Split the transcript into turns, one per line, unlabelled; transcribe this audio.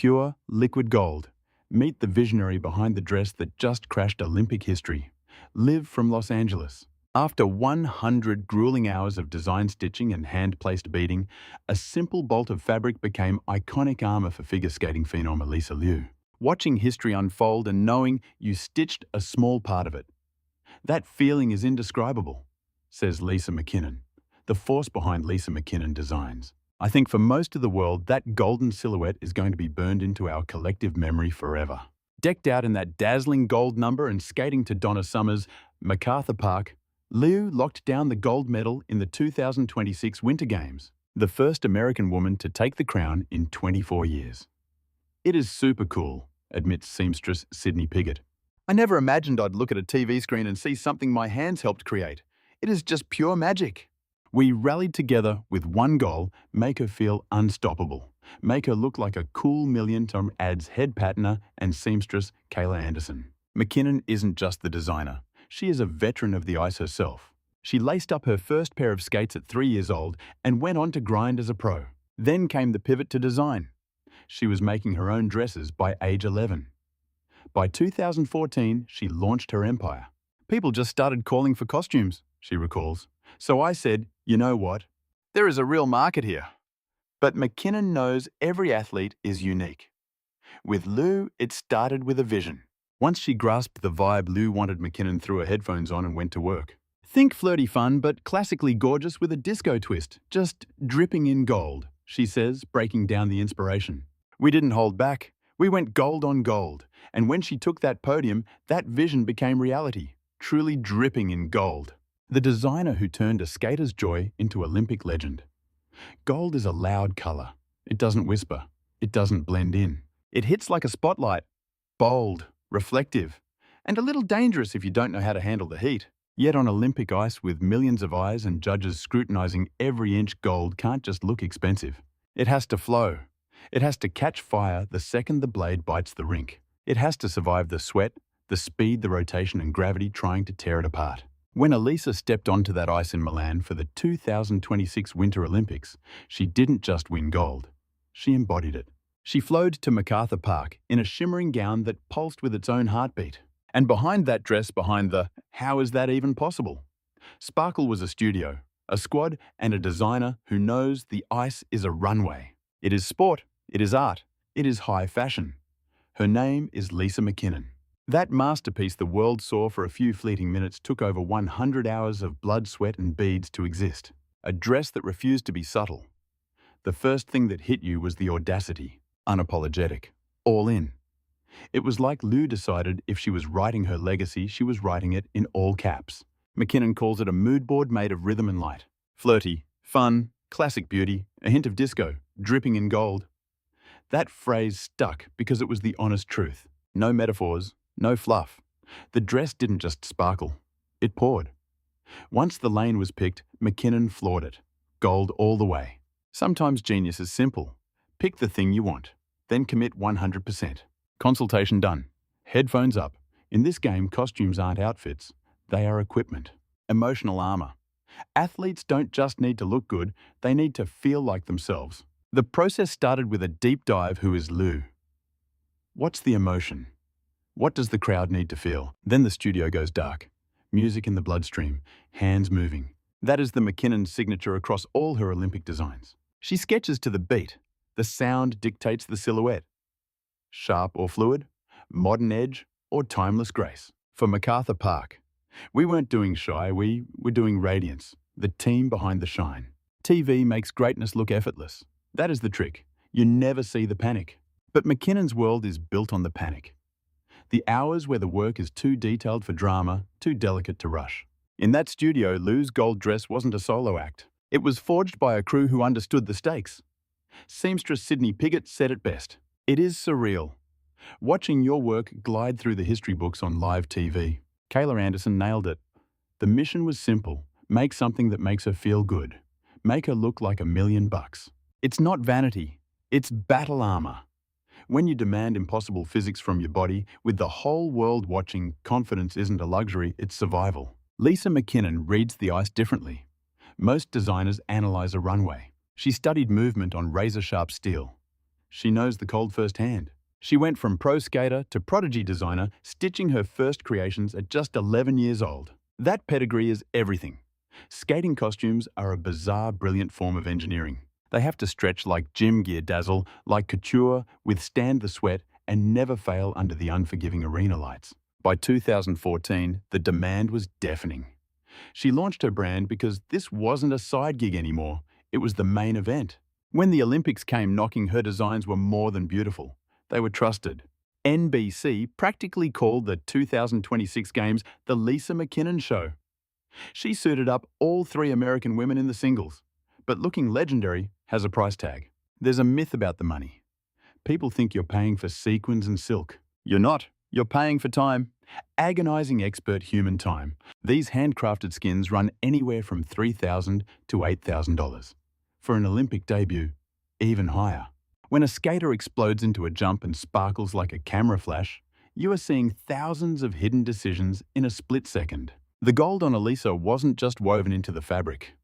Pure, liquid gold. Meet the visionary behind the dress that just crashed Olympic history. Liv from Los Angeles. After 100 grueling hours of design stitching and hand-placed beading, a simple bolt of fabric became iconic armor for figure skating phenom Alysa Liu. Watching history unfold and knowing you stitched a small part of it. That feeling is indescribable, says Lisa McKinnon, the force behind Lisa McKinnon Designs. I think for most of the world, that golden silhouette is going to be burned into our collective memory forever. Decked out in that dazzling gold number and skating to Donna Summer's MacArthur Park, Liu locked down the gold medal in the 2026 Winter Games, the first American woman to take the crown in 24 years. It is super cool, admits seamstress Sydney Piggott. I never imagined I'd look at a TV screen and see something my hands helped create. It is just pure magic. We rallied together with one goal: make her feel unstoppable. Make her look like a cool million-ton ads head patterner and seamstress Kayla Anderson. McKinnon isn't just the designer. She is a veteran of the ice herself. She laced up her first pair of skates at 3 years old and went on to grind as a pro. Then came the pivot to design. She was making her own dresses by age 11. By 2014, she launched her empire. People just started calling for costumes, she recalls. So I said, you know what? There is a real market here. But McKinnon knows every athlete is unique. With Liu, it started with a vision. Once she grasped the vibe, Liu wanted McKinnon threw her headphones on and went to work. Think flirty fun, but classically gorgeous with a disco twist, just dripping in gold, she says, breaking down the inspiration. We didn't hold back. We went gold on gold. And when she took that podium, that vision became reality, truly dripping in gold. The designer who turned a skater's joy into Olympic legend. Gold is a loud color. It doesn't whisper. It doesn't blend in. It hits like a spotlight. Bold, reflective, and a little dangerous if you don't know how to handle the heat. Yet on Olympic ice with millions of eyes and judges scrutinizing every inch, gold can't just look expensive. It has to flow. It has to catch fire the second the blade bites the rink. It has to survive the sweat, the speed, the rotation and gravity trying to tear it apart. When Alysa stepped onto that ice in Milan for the 2026 Winter Olympics, she didn't just win gold. She embodied it. She flowed to MacArthur Park in a shimmering gown that pulsed with its own heartbeat. And behind that dress, behind the "how is that even possible?" Sparkle was a studio, a squad and a designer who knows the ice is a runway. It is sport, it is art, it is high fashion. Her name is Lisa McKinnon. That masterpiece the world saw for a few fleeting minutes took over 100 hours of blood, sweat and beads to exist. A dress that refused to be subtle. The first thing that hit you was the audacity, unapologetic, all in. It was like Liu decided if she was writing her legacy, she was writing it in all caps. McKinnon calls it a mood board made of rhythm and light. Flirty, fun, classic beauty, a hint of disco, dripping in gold. That phrase stuck because it was the honest truth. No metaphors, no fluff. The dress didn't just sparkle, it poured. Once the lane was picked, McKinnon floored it. Gold all the way. Sometimes genius is simple. Pick the thing you want, then commit 100%. Consultation done. Headphones up. In this game, costumes aren't outfits. They are equipment. Emotional armor. Athletes don't just need to look good, they need to feel like themselves. The process started with a deep dive: who is Liu? What's the emotion? What does the crowd need to feel? Then the studio goes dark. Music in the bloodstream, hands moving. That is the McKinnon signature across all her Olympic designs. She sketches to the beat. The sound dictates the silhouette. Sharp or fluid, modern edge or timeless grace. For MacArthur Park, we weren't doing shy, we were doing radiance, the team behind the shine. TV makes greatness look effortless. That is the trick. You never see the panic. But McKinnon's world is built on the panic. The hours where the work is too detailed for drama, too delicate to rush. In that studio, Liu's gold dress wasn't a solo act. It was forged by a crew who understood the stakes. Seamstress Sydney Piggott said it best. It is surreal. Watching your work glide through the history books on live TV. Kayla Anderson nailed it. The mission was simple. Make something that makes her feel good. Make her look like $1,000,000. It's not vanity. It's battle armor. When you demand impossible physics from your body, with the whole world watching, confidence isn't a luxury, it's survival. Lisa McKinnon reads the ice differently. Most designers analyze a runway. She studied movement on razor-sharp steel. She knows the cold firsthand. She went from pro skater to prodigy designer, stitching her first creations at just 11 years old. That pedigree is everything. Skating costumes are a bizarre, brilliant form of engineering. They have to stretch like gym gear, dazzle like couture, withstand the sweat, and never fail under the unforgiving arena lights. By 2014, the demand was deafening. She launched her brand because this wasn't a side gig anymore. It was the main event. When the Olympics came knocking, her designs were more than beautiful. They were trusted. NBC practically called the 2026 Games the Lisa McKinnon Show. She suited up all three American women in the singles. But looking legendary has a price tag. There's a myth about the money. People think you're paying for sequins and silk. You're not. You're paying for time. Agonizing expert human time. These handcrafted skins run anywhere from $3,000 to $8,000. For an Olympic debut, even higher. When a skater explodes into a jump and sparkles like a camera flash, you are seeing thousands of hidden decisions in a split second. The gold on Alysa wasn't just woven into the fabric.